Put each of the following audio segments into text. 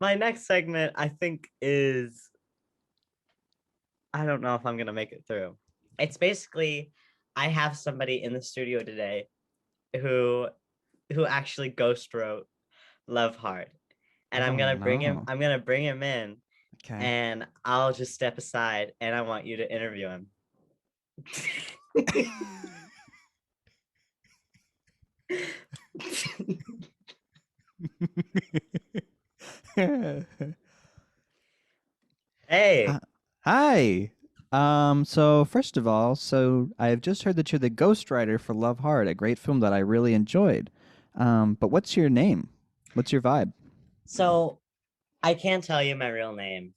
my next segment, I think, is I don't know if I'm gonna make it through. It's basically I have somebody in the studio today who actually ghost wrote Love Hard. And Oh no. I'm gonna bring him in Okay. and I'll just step aside and I want you to interview him. Hey, Hi. So first of all, so I've just heard that you're the ghostwriter for Love Hard, a great film that I really enjoyed. But what's your name? What's your vibe? so I can't tell you my real name,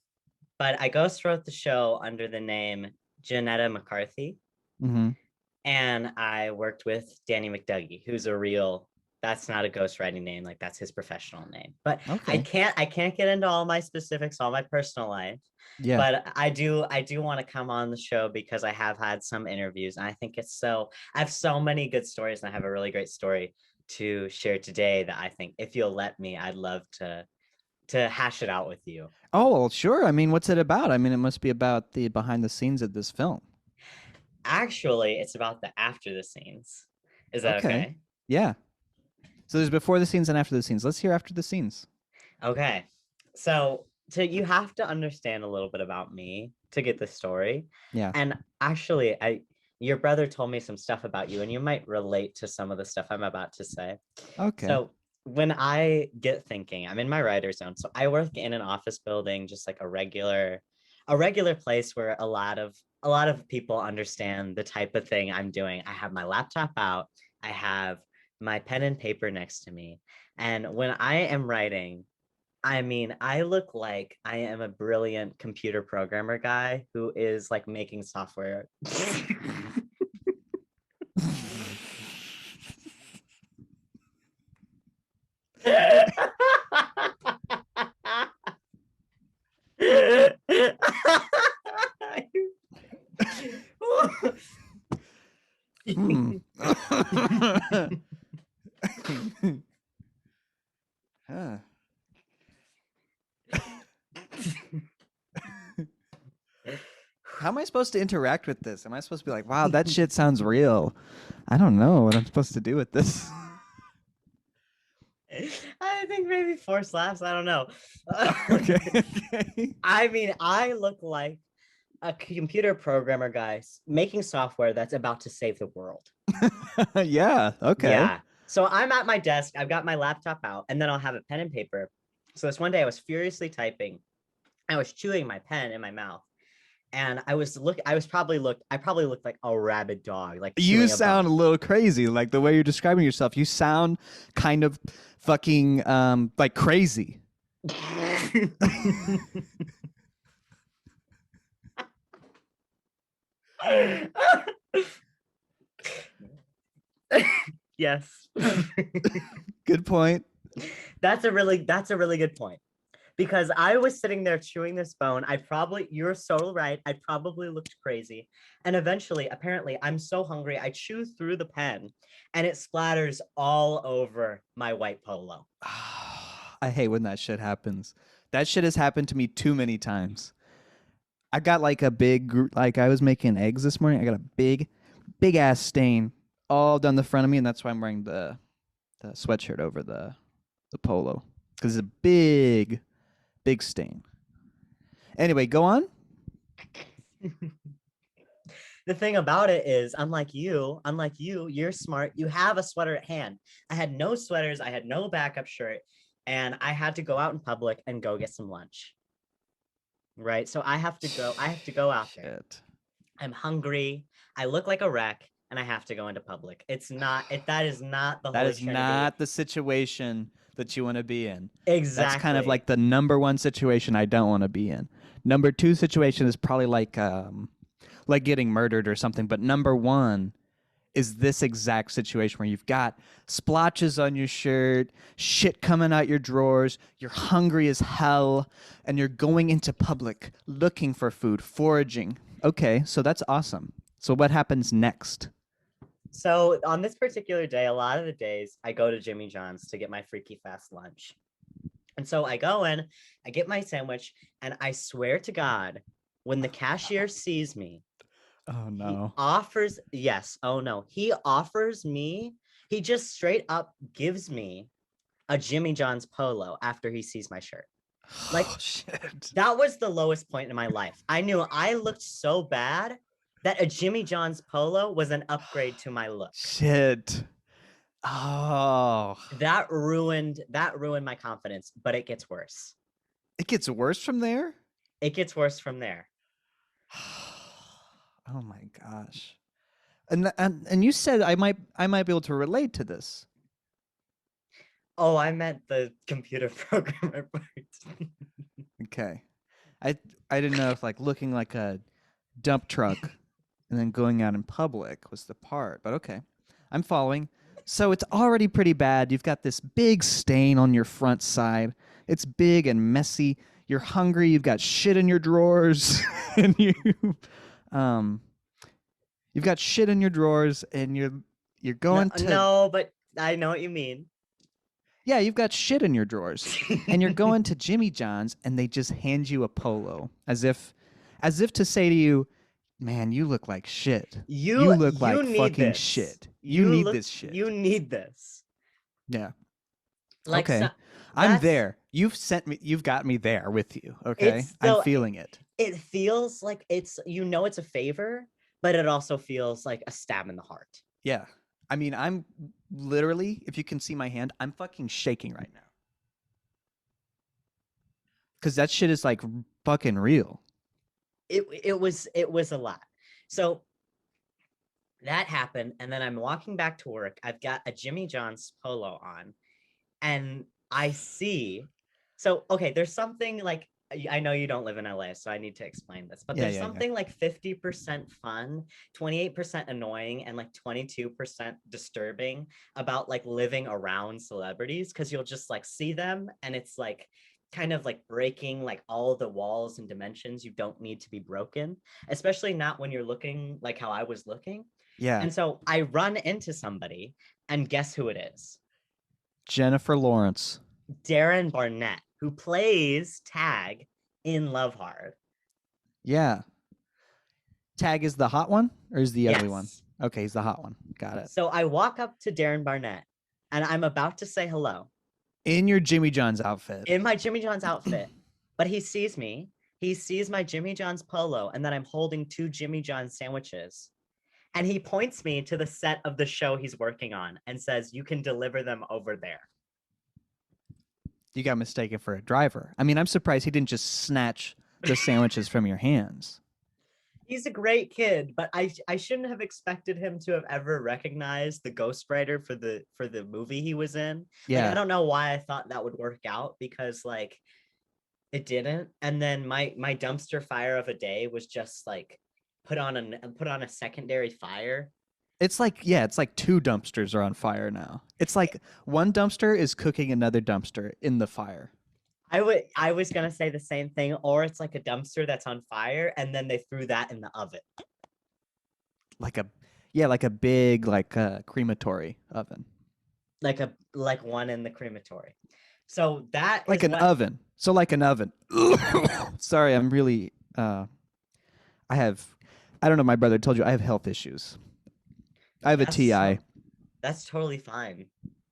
but I ghost wrote the show under the name Janetta McCarthy. Mm-hmm. And I worked with Danny McDougie, who's a real that's not a ghostwriting name, like that's his professional name. But Okay. I can't get into all my specifics, all my personal life. Yeah. But I do want to come on the show because I have had some interviews and I think it's so I have so many good stories and I have a really great story to share today that I think if you'll let me, I'd love to hash it out with you. Oh, well, sure. I mean, what's it about? I mean, it must be about the behind the scenes of this film. Actually, it's about the after the scenes. Is that Okay. okay? Yeah. So there's before the scenes and after the scenes. Let's hear after the scenes. Okay. So you have to understand a little bit about me to get the story. Yeah. And actually, I your brother told me some stuff about you and you might relate to some of the stuff I'm about to say. Okay. So when I get thinking, I'm in my writer's zone. So I work in an office building, just like a regular place where a lot of people understand the type of thing I'm doing. I have my laptop out, I have my pen and paper next to me. And when I am writing, I mean, I look like I am a brilliant computer programmer guy who is like making software. Hmm. Huh. How am I supposed to interact with this? Am I supposed to be like, wow, that shit sounds real? I don't know what I'm supposed to do with this. I think maybe force laughs. I don't know. Okay. Okay. I mean, I look like a computer programmer guy making software that's about to save the world. Yeah. Okay. Yeah. So I'm at my desk. I've got my laptop out, and then I'll have a pen and paper. So this one day I was furiously typing. I was chewing my pen in my mouth, and I probably looked like a rabid dog, like You chewing a bone. sound a little crazy. Like the way you're describing yourself, you sound kind of fucking like crazy. Yes. Good point. That's a really good point. Because I was sitting there chewing this bone. You're so right. I probably looked crazy. And eventually, apparently, I'm so hungry, I chew through the pen and it splatters all over my white polo. I hate when that shit happens. That shit has happened to me too many times. I got like a like I was making eggs this morning. I got a big ass stain all down the front of me, and that's why I'm wearing the sweatshirt over the polo because it's a big stain. Anyway, go on. The thing about it is, you're smart. You have a sweater at hand. I had no sweaters, I had no backup shirt, and I had to go out in public and go get some lunch. Right. So I have to go out there. Shit. I'm hungry. I look like a wreck and I have to go into public. That is not the That Holy is Trinity. not the situation that you want to be in. That's kind of Exactly. like the number one situation I don't want to be in. Number two situation is probably like getting murdered or something. But number one is this exact situation where you've got splotches on your shirt, shit coming out your drawers, you're hungry as hell, and you're going into public looking for food, foraging. Okay, so that's awesome. So what happens next? So on this particular day, a lot of the days I go to Jimmy John's to get my freaky fast lunch. And so I go in, I get my sandwich, and I swear to God, when the cashier sees me, Oh he no. offers, yes, oh no, he offers me, he just straight up gives me a Jimmy John's polo after he sees my shirt. Oh Like, shit. that was the lowest point in my life. I knew I looked so bad that a Jimmy John's polo was an upgrade to my look. Shit. Oh. That ruined my confidence, but it gets worse. It gets worse from there? It gets worse from there. Oh my gosh. And you said I might be able to relate to this. Oh, I meant the computer programmer part. Okay. I I didn't know if like looking like a dump truck and then going out in public was the part, but okay. I'm following. So it's already pretty bad. You've got this big stain on your front side. It's big and messy. You're hungry. You've got shit in your drawers, and um, you've got shit in your drawers, and you're No, going to no, but I know what you mean. yeah, you've got shit in your drawers, and you're going to Jimmy John's, and they just hand you a polo, as if to say to you, man, you look like shit. You look you like need fucking this. shit. You need this You shit. need this. Yeah. Like, so Okay. I'm that's there. You've got me there with you. Okay. it's I'm so feeling it. it feels like it's a favor, but it also feels like a stab in the heart. Yeah. I mean, I'm literally, if you can see my hand, I'm fucking shaking right now. Cause that shit is like fucking real. It was a lot. So that happened, and then I'm walking back to work. I've got a Jimmy John's polo on, and I see. So okay, there's something like, I know you don't live in LA, so I need to explain this, but Yeah, there's yeah, yeah. something like 50% fun, 28% annoying, and like 22% disturbing about like living around celebrities, because you'll just like see them and it's like kind of like breaking like all the walls and dimensions you don't need to be broken, especially not when you're looking like how I was looking. Yeah. And so I run into somebody, and guess who it is? Jennifer Lawrence. Darren Barnett, who plays Tag in Love Hard. Yeah. Tag is the hot one or is the ugly one? Yes. Okay, he's the hot one. Got it. So I walk up to Darren Barnett, and I'm about to say hello In your Jimmy John's outfit. in my Jimmy John's outfit, but he sees me. He sees my Jimmy John's polo, and then I'm holding two Jimmy John's sandwiches. And he points me to the set of the show he's working on and says, "You can deliver them over there." You got mistaken for a driver. I mean, I'm surprised he didn't just snatch the sandwiches from your hands. He's a great kid, but I shouldn't have expected him to have ever recognized the ghostwriter for the movie he was in. Like, I Yeah. don't know why I thought that would work out, because like it didn't. And then my dumpster fire of a day was just like put on a secondary fire. It's like, yeah, it's like two dumpsters are on fire now. It's like one dumpster is cooking another dumpster in the fire. I was gonna say the same thing, or it's like a dumpster that's on fire and then they threw that in the oven. Like a yeah, like a big like crematory oven. Like one in the crematory. So that Like is an what oven. So like an oven. Sorry, I'm really I have I don't know, my brother told you I have health issues. I have a that's TI. that's totally fine.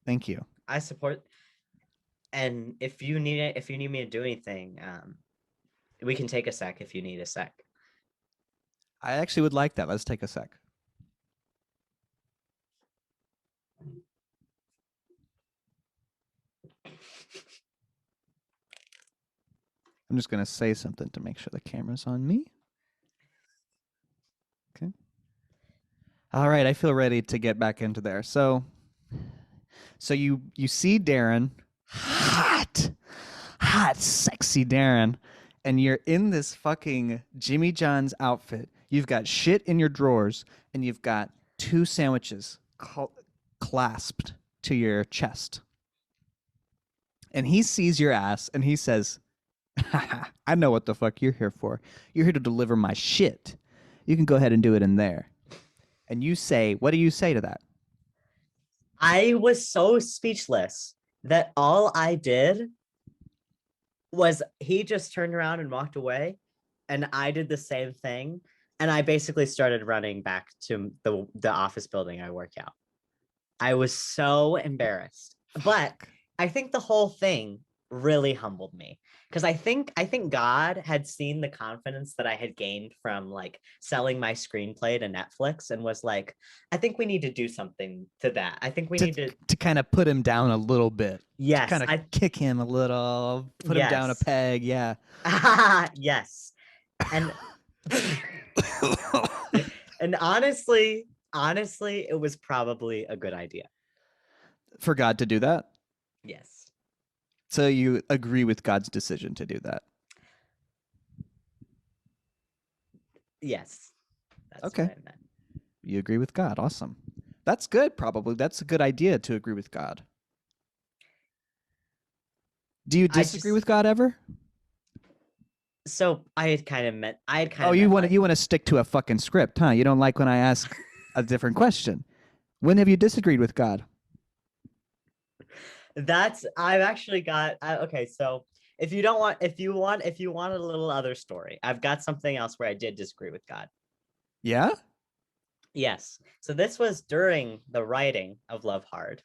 Thank you. I support. And if you need me to do anything, we can take a sec if you need a sec. I actually would like that. Let's take a sec. I'm just going to say something to make sure the camera's on me. Okay. All right, I feel ready to get back into there. So you see Darren, hot, sexy Darren, and you're in this fucking Jimmy John's outfit. You've got shit in your drawers, and you've got two sandwiches clasped to your chest. And he sees your ass, and he says, I know what the fuck you're here for. You're here to deliver my shit. You can go ahead and do it in there. And you say, what do you say to that? I was so speechless that all I did was he just turned around and walked away, and I did the same thing, and I basically started running back to the office building I work out. I was so embarrassed. But Fuck. I think the whole thing really humbled me, because I think God had seen the confidence that I had gained from like selling my screenplay to Netflix, and was like, I think we need to do something to that. I think we To need to. to kind of put him down a little bit. To Yes, kind of I kick him a little, put him down a yes. peg. Yeah. Yes. And and honestly, it was probably a good idea. For God to do that. Yes. So you agree with God's decision to do that? Yes. That's what Okay. I meant. You agree with God. Awesome. That's good, probably. That's a good idea to agree with God. Do you I disagree just with God ever? so I had kind Oh, of meant you like, want to stick to a fucking script, huh? You don't like when I ask a different question. When have you disagreed with God? that's I've actually got okay, so if you don't want if you want a little other story, I've got something else where I did disagree with God. Yeah? Yes. So this was during the writing of Love Hard.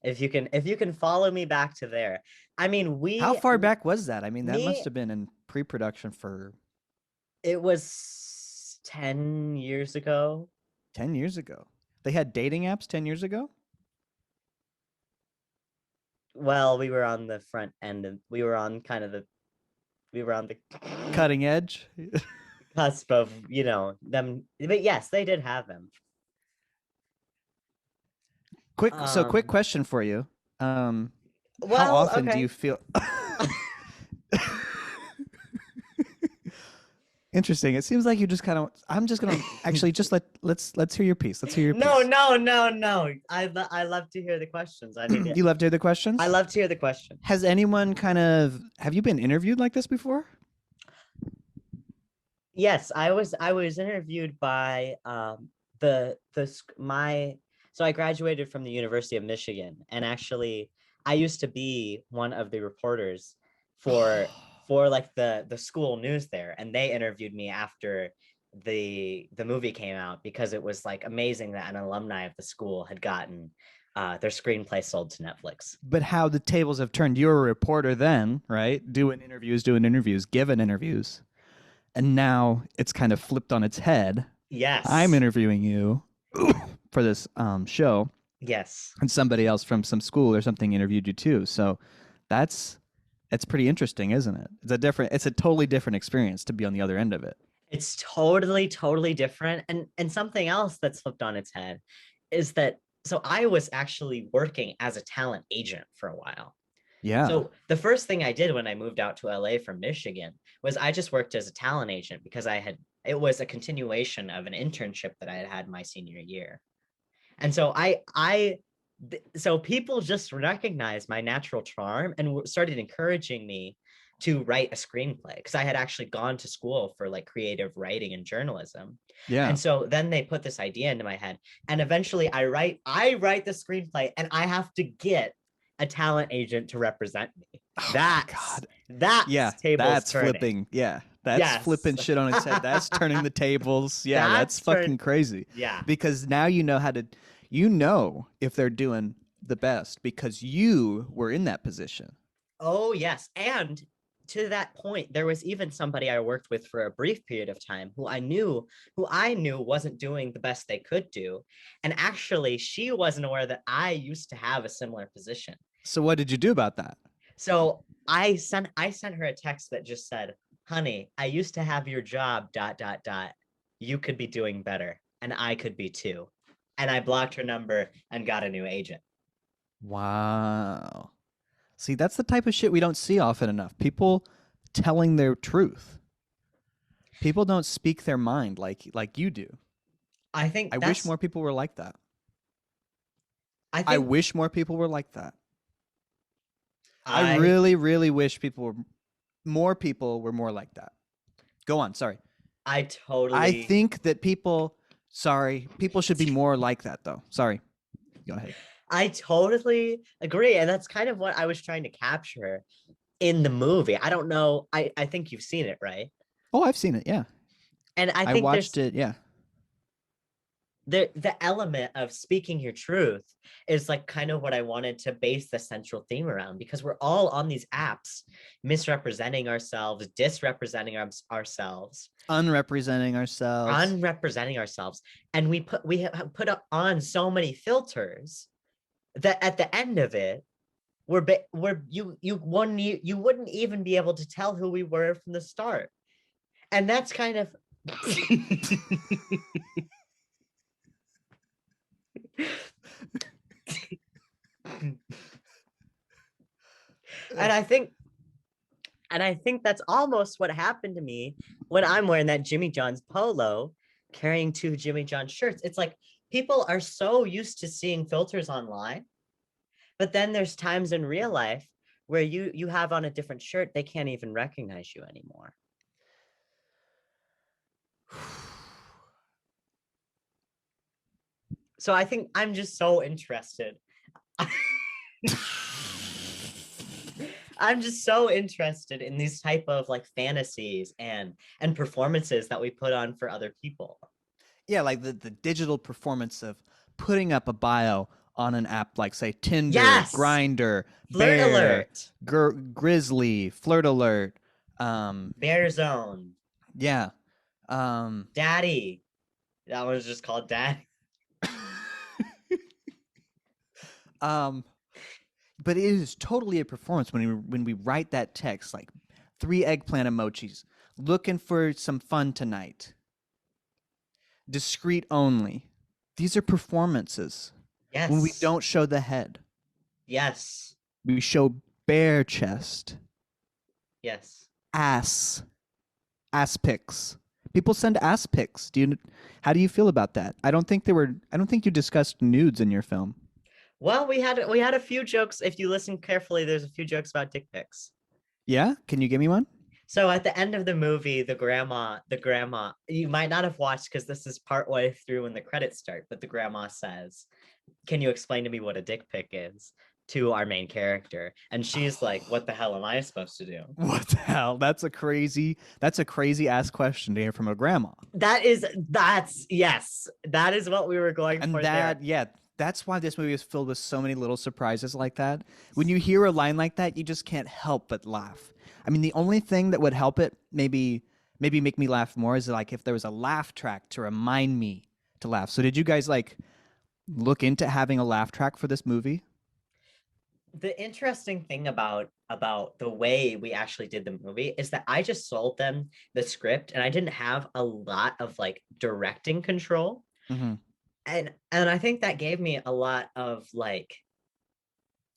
If you can follow me back to there. I mean, How we far back was that? I mean, that must me have been in pre-production for it was 10 years ago. 10 years ago. They had dating apps 10 years ago? Well, we were on the front end, and we were on kind of the we were on the Cutting edge? cusp of, them, but yes, they did have them. Quick um question for you. How well, often do you okay. feel Interesting. It seems like you just kind of. I'm just gonna actually just let's hear your piece. Let's hear your No, piece. no, no, no. I love to hear the questions. I need it. You love to hear the I questions. love to hear the questions. Has anyone kind of have you been interviewed like this before? Yes, I was interviewed by the my so I graduated from the University of Michigan, and actually I used to be one of the reporters for like the school news there, and they interviewed me after the movie came out, because it was like amazing that an alumni of the school had gotten their screenplay sold to Netflix. But how the tables have turned. You were a reporter then, right? Doing interviews, giving interviews, and now it's kind of flipped on its head. I'm Yes. interviewing you for this show, Yes. and somebody else from some school or something interviewed you too. So that's it's pretty interesting, isn't it? It's a totally different experience to be on the other end of it. It's totally, totally different. And something else that's flipped on its head is that, so I was actually working as a talent agent for a while. Yeah. So the first thing I did when I moved out to LA from Michigan was I just worked as a talent agent, because it was a continuation of an internship that I had had my senior year. And so so people just recognized my natural charm and started encouraging me to write a screenplay, because I had actually gone to school for like creative writing and journalism. Yeah. And so then they put this idea into my head, and eventually I write the screenplay, and I have to get a talent agent to represent me. Oh my That's god. Yeah, that's tables that's turning. flipping. Yeah. That's Yes. flipping shit on its head. That's turning the tables. Yeah, that's That's fucking turn crazy. Yeah. Because now you know how to you know if they're doing the best because you were in that position. Oh, yes. And to that point, there was even somebody I worked with for a brief period of time who I knew wasn't doing the best they could do. And actually, she wasn't aware that I used to have a similar position. So what did you do about that? So I sent her a text that just said, "Honey, I used to have your job, dot, dot, dot. You could be doing better, and I could be too." And I blocked her number and got a new agent. Wow. See, that's the type of shit we don't see often enough. People telling their truth. People don't speak their mind like you do. I think I wish that's more people were like that. I I think wish more people were like that. I I really, really wish more people were more like that. Go on. Sorry. I I totally think that people should be more like that though. Sorry. Go ahead. I totally agree. And that's kind of what I was trying to capture. in the movie. I don't know. I think you've seen it, right? Oh, I've seen it. Yeah, And I I think watched there's it. Yeah. the element of speaking your truth is like kind of what I wanted to base the central theme around, because we're all on these apps misrepresenting ourselves, disrepresenting ourselves, Unrepresenting ourselves. unrepresenting ourselves, and we put on so many filters that at the end of it we're you wouldn't even be able to tell who we were from the start. And that's kind of and I think that's almost what happened to me when I'm wearing that Jimmy John's polo, carrying two Jimmy John shirts. It's like people are so used to seeing filters online, but then there's times in real life where you have on a different shirt, they can't even recognize you anymore. So I think I'm just so interested. I'm just so interested in these type of like fantasies and performances that we put on for other people. Yeah, like the digital performance of putting up a bio on an app like say Tinder, Yes, Grinder, flirt Bear, alert, Grizzly, Flirt Alert. bear zone, Yeah. Um, daddy. That was just called daddy. um, but it is totally a performance when we write that text like 3 eggplant emojis, looking for some fun tonight, discreet only. These are performances. When we Yes, don't show the head, yes, we show bare chest, yes. ass, ass pics. People send ass pics. How do you feel about that? I don't think you discussed nudes in your film. Well, we had a few jokes. If you listen carefully, there's a few jokes about dick pics. Yeah? Can you give me one? So at the end of the movie, the grandma, you might not have watched because this is part way through when the credits start, but the grandma says, "Can you explain to me what a dick pic is?" to our main character. And she's like, "What the hell am I supposed to do?" What the hell? That's a crazy ass question to hear from a grandma. That's yes, that is what we were going And for there. that's why this movie is filled with so many little surprises like that. When you hear a line like that, you just can't help but laugh. I mean, the only thing that would help it maybe make me laugh more is like if there was a laugh track to remind me to laugh. So did you guys like look into having a laugh track for this movie? The interesting thing about the way we actually did the movie is that I just sold them the script and I didn't have a lot of like directing control. Mm-hmm. And I think that gave me a lot of like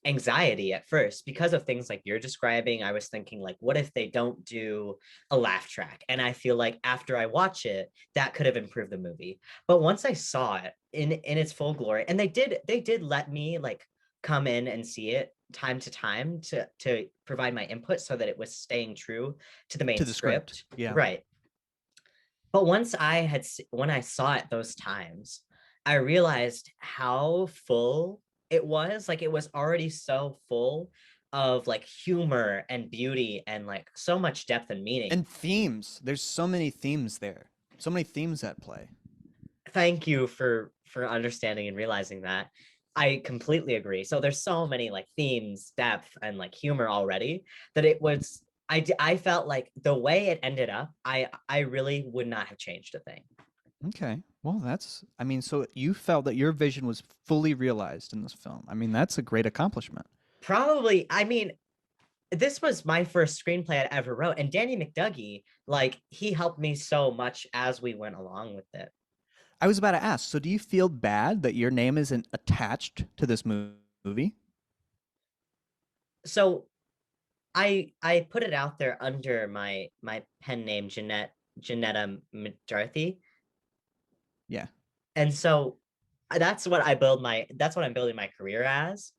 anxiety at first because of things like you're describing. I was thinking like, what if they don't do a laugh track? And I feel like after I watch it, that could have improved the movie. But once I saw it in its full glory, and they did let me like come in and see it time to time to provide my input so that it was staying true to the main To the script. script. Yeah. Right. But when I saw it those times, I realized how full it was. Like it was already so full of like humor and beauty and like so much depth and meaning. And themes. There's so many themes there. So many themes at play. Thank you for understanding and realizing that. I completely agree. So there's so many like themes, depth, and like humor already that it was. I felt like the way it ended up, I really would not have changed a thing. Okay. Well, I mean, so you felt that your vision was fully realized in this film. I mean, that's a great accomplishment. Probably, I mean, this was my first screenplay I ever wrote, and Danny McDoughy, like, he helped me so much as we went along with it. I was about to ask, so do you feel bad that your name isn't attached to this movie? So I put it out there under my pen name Janetta McCarthy, Yeah. and so that's what I'm building my career as,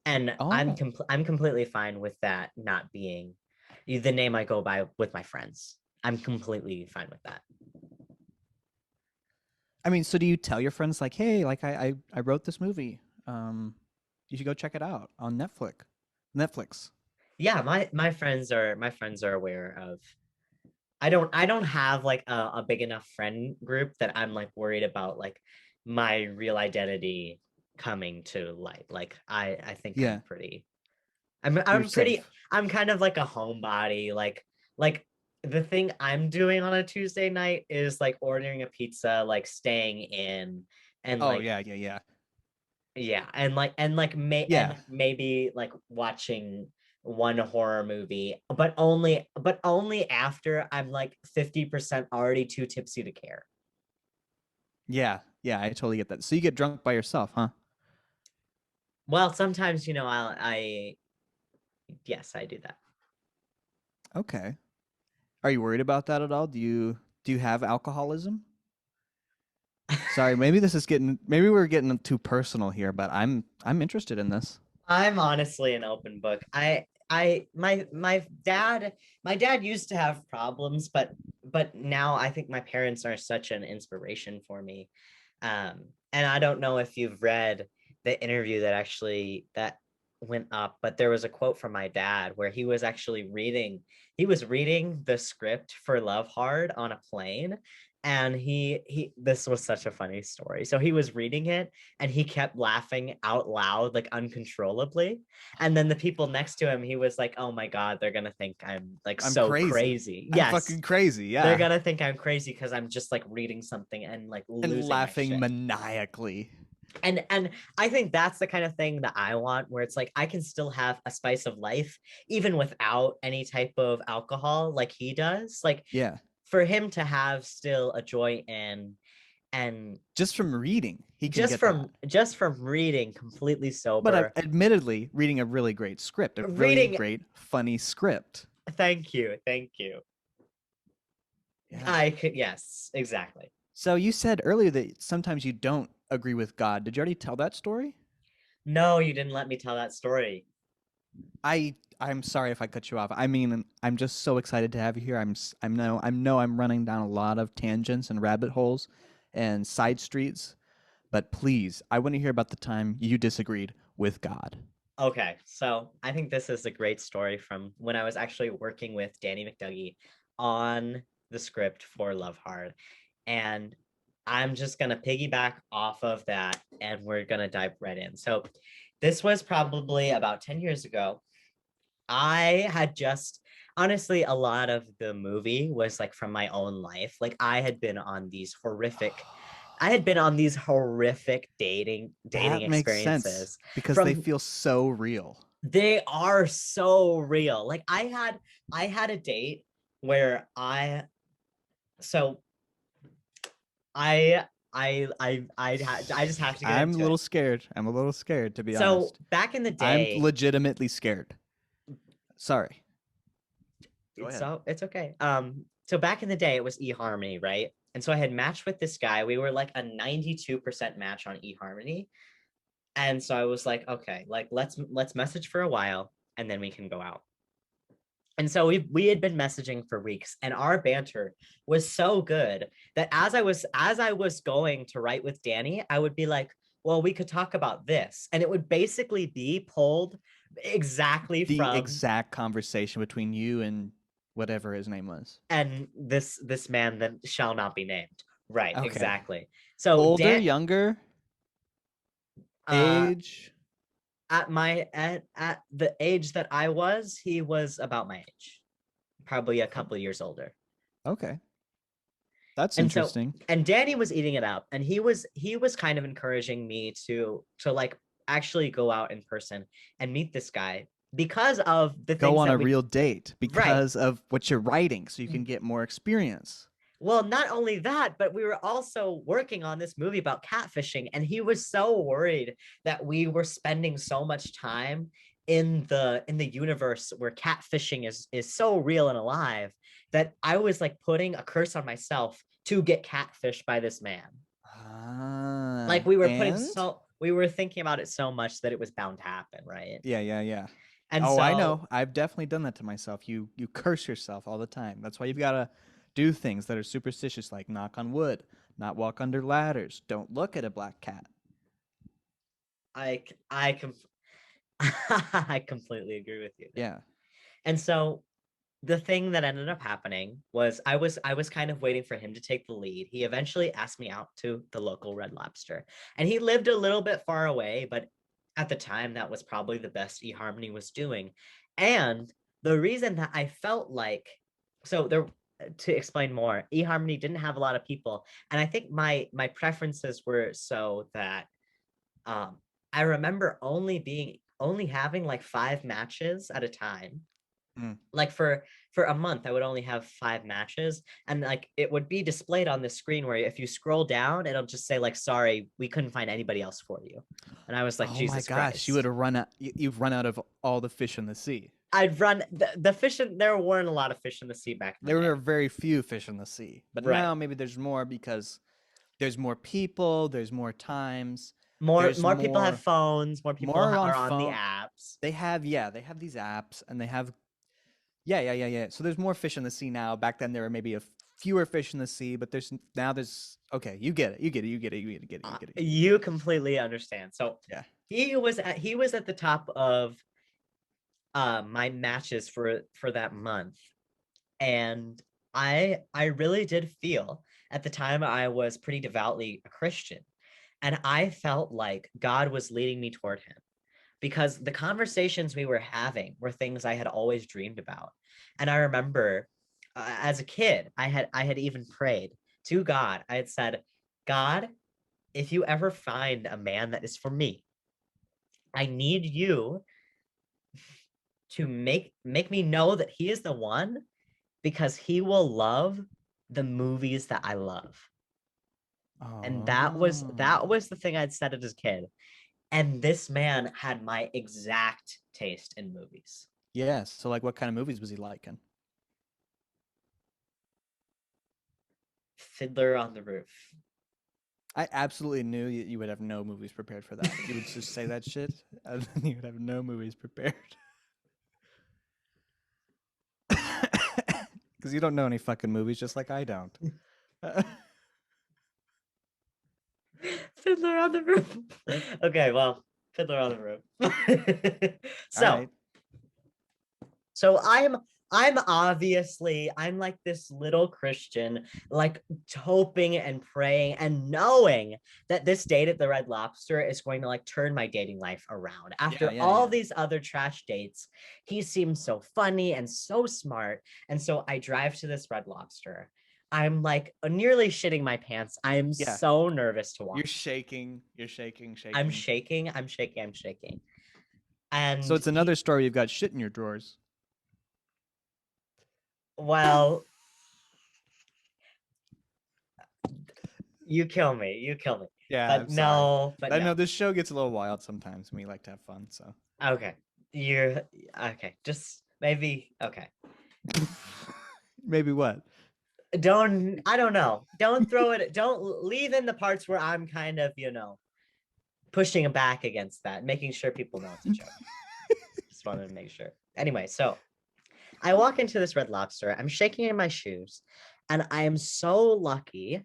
and Oh. I'm completely fine with that not being the name I go by with my friends. I'm completely fine with that. I mean, so do you tell your friends like, "Hey, like I wrote this movie. You should go check it out on Netflix." Netflix. Yeah, my friends are aware of. I don't have like a big enough friend group that I'm like worried about like my real identity coming to light. Like I think Yeah, you're I'm pretty safe. I'm kind of like a homebody. Like the thing I'm doing on a Tuesday night is like ordering a pizza, like staying in and Oh like yeah, yeah, yeah, yeah, and yeah, maybe like watching one horror movie, but only after I'm like 50% already too tipsy to care. yeah, yeah. I totally get that. So you get drunk by yourself, huh? Well, sometimes, I yes, I do that. Okay. Are you worried about that at all? Do you have alcoholism? Sorry, maybe this is getting maybe we're getting too personal here, but I'm interested in this. I'm honestly an open book. My dad used to have problems, but now I think my parents are such an inspiration for me. And I don't know if you've read the interview that went up, but there was a quote from my dad where he was reading the script for Love Hard on a plane. And he this was such a funny story. So he was reading it and he kept laughing out loud, like uncontrollably. And then the people next to him, he was like, "Oh my God, they're gonna think I'm like I'm so crazy. crazy." I'm Yes, fucking crazy, they're yeah. gonna think I'm crazy because I'm just like reading something and like And losing my laughing shit. maniacally. And I think that's the kind of thing that I want, where it's like I can still have a spice of life even without any type of alcohol, like he does. Like Yeah. for him to have still a joy in and Just from reading, he can just get that. from just from reading completely But sober, admittedly, reading a really great script, a really reading. great, funny script. Thank you. Yeah. I could, yes, exactly. So you said earlier that sometimes you don't agree with God. Did you already tell that story? No, you didn't let me tell that story. I'm sorry if I cut you off. I mean, I'm just so excited to have you here. I'm running down a lot of tangents and rabbit holes and side streets, but please, I want to hear about the time you disagreed with God. Okay, so I think this is a great story from when I was actually working with Danny McDoughy on the script for Love Hard. And I'm just going to piggyback off of that and we're going to dive right in. So, this was probably about 10 years ago. I had just honestly, a lot of the movie was like from my own life. Like I had been on these horrific dating That makes sense experiences because they from feel so real. they are so real. Like I had a date where so I just have to get I'm a into little it. scared. I'm a little scared, to be So honest. back in the I'm day, legitimately scared. Sorry. Go ahead. it's okay. So back in the day, it was eHarmony, right? And so I had matched with this guy. We were like a 92% match on eHarmony. And so I was like, okay, like let's message for a while and then we can go out. And so we had been messaging for weeks and our banter was so good that as I was going to write with Danny, I would be like, well, we could talk about this. And it would basically be pulled exactly The from exact conversation between you and whatever his name was. and this man that shall not be named. Right, Okay. exactly. So Older, Dan younger, uh age. at the age that I was, he was about my age, probably a couple years older. Okay. That's And so interesting. and Danny was eating it up and he was kind of encouraging me to like actually go out in person and meet this guy because of the Go things on that a we real date right. because of what you're writing so you can get more experience. Well, not only that, but we were also working on this movie about catfishing, and he was so worried that we were spending so much time in the universe where catfishing is so real and alive that I was like putting a curse on myself to get catfished by this man. Like And we were thinking about it so much that it was bound to happen, right? yeah, yeah, yeah. And Oh, I so know. I've definitely done that to myself. You curse yourself all the time. That's why you've got to do things that are superstitious, like knock on wood, not walk under ladders, don't look at a black cat. I completely agree with you there. Yeah. And so the thing that ended up happening was I was kind of waiting for him to take the lead. He eventually asked me out to the local Red Lobster. And he lived a little bit far away, but at the time that was probably the best eHarmony was doing. And the reason that I felt like so there to explain more, eHarmony didn't have a lot of people. And I think my preferences were so that um I remember only having like 5 matches at a time. Mm. Like for a month I would only have 5 matches, and like it would be displayed on the screen where if you scroll down it'll just say like, sorry, we couldn't find anybody else for you. And I was like, Oh my Jesus gosh, you would Christ. have run out. You've run out of all the fish in the sea. I'd run the fish in, there weren't a lot of fish in the sea back in the There day. were very few fish in the sea, but Right. now maybe there's more because there's more people, there's more times, more there's more people have more phones, more people more on are on the phone. apps. They have these apps and they have yeah. So there's more fish in the sea now. Back then there were maybe fewer fish in the sea, but there's okay, you get it. You get it. You get it. You get it. You get it. You get it. You completely understand. So Yeah. he was at the top of my matches for that month. And I really did feel at the time I was pretty devoutly a Christian. And I felt like God was leading me toward him because the conversations we were having were things I had always dreamed about. And I remember as a kid, I had even prayed to God. I had said, God, if you ever find a man that is for me, I need you to make me know that he is the one, because he will love the movies that I love. And that Oh. was the thing I'd said as a kid. And this man had my exact taste in movies. Yeah. So like what kind of movies was he liking? Fiddler on the Roof. I absolutely knew you would have no movies prepared for that. You would just say that shit, and then you would have no movies prepared. Because you don't know any fucking movies, just like I don't. Fiddler on the Roof. Okay, well, Fiddler on the Roof. All so right. So I'm like this little Christian, like hoping and praying and knowing that this date at the Red Lobster is going to like turn my dating life around. Yeah, After yeah, all yeah. these other trash dates, he seems so funny and so smart. And so I drive to this Red Lobster. I'm like nearly shitting my pants. I'm Yeah. so nervous to You're walk. shaking. You're shaking, I'm shaking. shaking. I'm shaking. I'm shaking. So And it's another story. You've got shit in your drawers. well, you kill me. You kill me. Yeah, I'm But sorry. no, but I know no. this show gets a little wild sometimes, and we like to have fun. So Okay. You're okay. Just maybe okay. maybe what? I don't know. Don't throw it. Don't leave in the parts where I'm kind of, pushing back against that, making sure people know it's a joke. Just wanted to make sure. Anyway, so I walk into this Red Lobster. I'm shaking in my shoes, and I am so lucky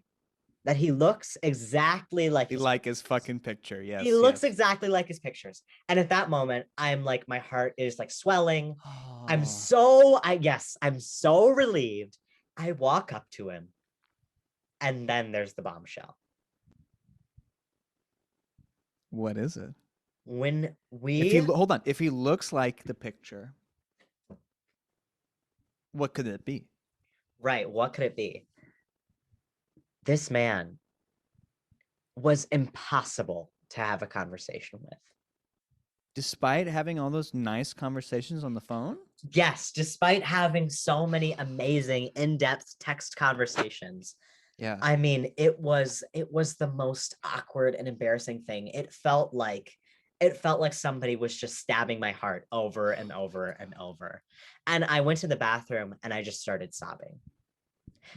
that he looks exactly like You his like his fucking picture? he Yes, looks yes. exactly like his pictures. And at that moment, I'm like, my heart is like swelling. Oh, I'm so relieved. I walk up to him, and then there's the bombshell. what is it? When If he we, hold on, if he looks like the picture, what could it be? right, what could it be? This man was impossible to have a conversation with. Despite having all those nice conversations on the phone? Yes, despite having so many amazing in-depth text conversations, Yeah. I mean, it was the most awkward and embarrassing thing. It felt like somebody was just stabbing my heart over and over and over. And I went to the bathroom and I just started sobbing.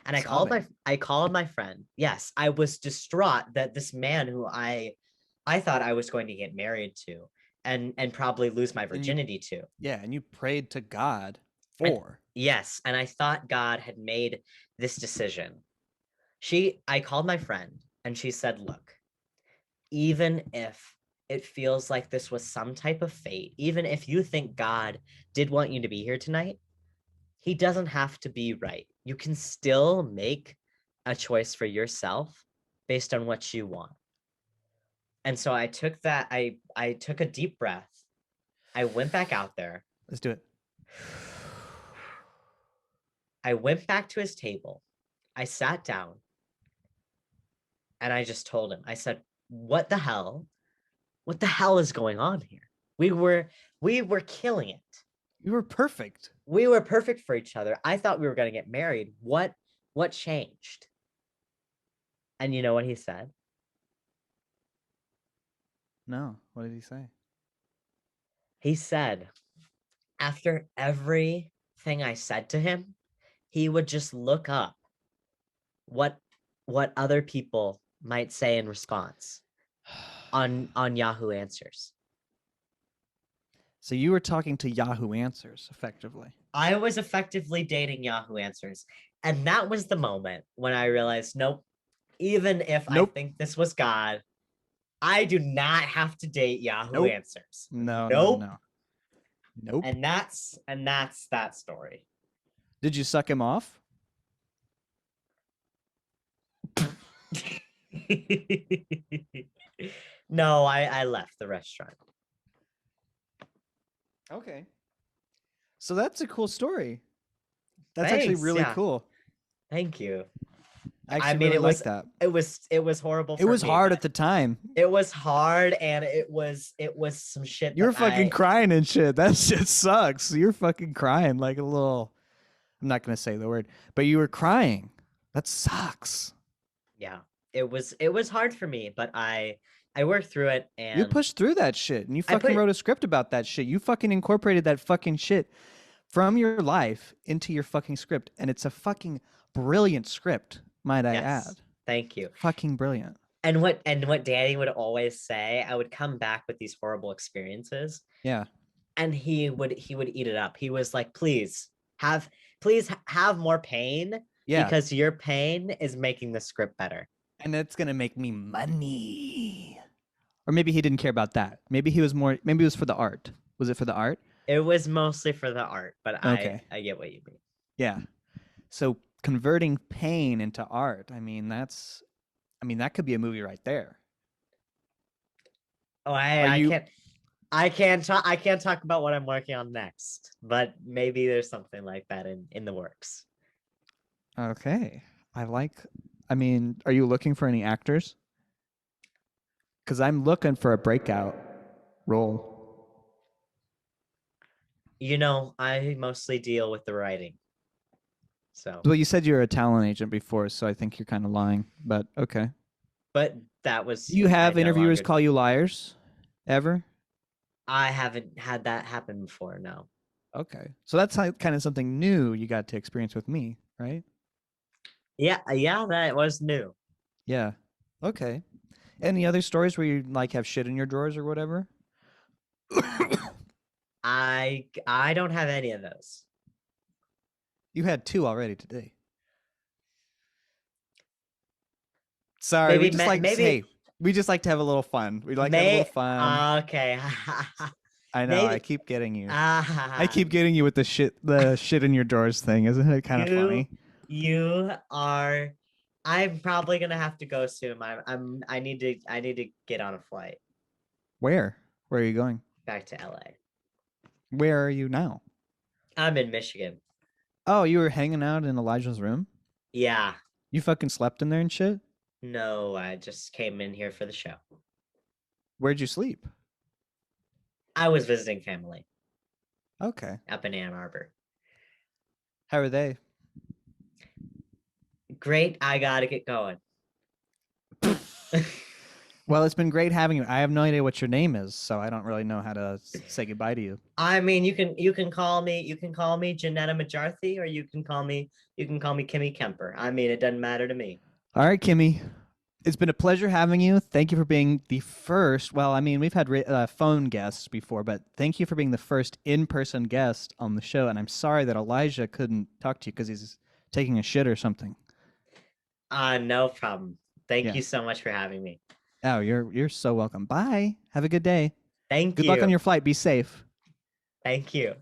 And Sobbing. I called my friend. Yes, I was distraught that this man who I thought I was going to get married to and probably lose my And you virginity to. yeah, and you prayed to God And for. yes, and I thought God had made this decision. I called my friend and she said, look, even if it feels like this was some type of fate. Even if you think God did want you to be here tonight, he doesn't have to be right. You can still make a choice for yourself based on what you want. And so I took that, I took a deep breath. I went back out there. Let's do it. I went back to his table. I sat down and I just told him, I said, what the hell? What the hell is going on here? We were killing it. You were perfect. We were perfect for each other. I thought we were going to get married. What changed? And you know what he said? No. What did he say? He said, after everything I said to him, he would just look up what other people might say in response on Yahoo Answers. So you were talking to Yahoo Answers, effectively. I was effectively dating Yahoo Answers. And that was the moment when I realized, nope, even if I think this was God, I do not have to date Yahoo Answers. No, nope. no. Nope. And that's that story. Did you suck him off? No, I left the restaurant. Okay. So that's a cool story. That's Thanks, actually really cool. Thank you. I mean, really that. It was horrible. It was hard at the time. It was hard, and it was some shit. You were fucking crying and shit. That shit sucks. You're fucking crying like a little. I'm not gonna say the word, but you were crying. That sucks. Yeah, it was hard for me, but I worked through it, and you pushed through that shit, and you fucking wrote a script about that shit. You fucking incorporated that fucking shit from your life into your fucking script, and it's a fucking brilliant script, might I add. Thank you. Fucking brilliant. And what Danny would always say, I would come back with these horrible experiences. Yeah. And he would eat it up. He was like, please have more pain. Yeah. Because your pain is making the script better. And it's gonna make me money. Or maybe he didn't care about that. Maybe it was for the art. Was it for the art? It was mostly for the art, but okay. I get what you mean. Yeah. So converting pain into art, I mean, that could be a movie right there. Oh, I can't talk about what I'm working on next, but maybe there's something like that in the works. Okay. I mean, are you looking for any actors? Because I'm looking for a breakout role. You know, I mostly deal with the writing. So. Well, you said you were a talent agent before, so I think you're kind of lying, but okay. But that was... You have interviewers call you liars? Ever? I haven't had that happen before, no. Okay. So that's kind of something new you got to experience with me, right? Yeah, that was new. Yeah. Okay. Any other stories where you like have shit in your drawers or whatever? I don't have any of those. You had 2 already today. Sorry, we just like to have a little fun. We like to have a little fun. Okay. I know. I keep getting you. I keep getting you with the shit in your drawers thing. Isn't it kind of funny? You are. I'm probably gonna have to go soon. I need to get on a flight. Where are you going? Back to LA. Where are you now? I'm in Michigan. Oh, you were hanging out in Elijah's room? Yeah. You fucking slept in there and shit? No, I just came in here for the show. Where'd you sleep? I was visiting family. Okay. Up in Ann Arbor. How are they? Great. I gotta get going. Well, it's been great having you. I have no idea what your name is, so I don't really know how to say goodbye to you. I mean, you can call me Janetta McCarthy, or you can call me Kimmy Kemper. I mean, it doesn't matter to me. All right, Kimmy. It's been a pleasure having you. Thank you for being the first. Well, I mean, we've had phone guests before, but thank you for being the first in-person guest on the show. And I'm sorry that Elijah couldn't talk to you because he's taking a shit or something. No problem. Thank you so much for having me. Oh, you're so welcome. Bye. Have a good day. Thank Good luck on you. your flight. Be safe. Thank you.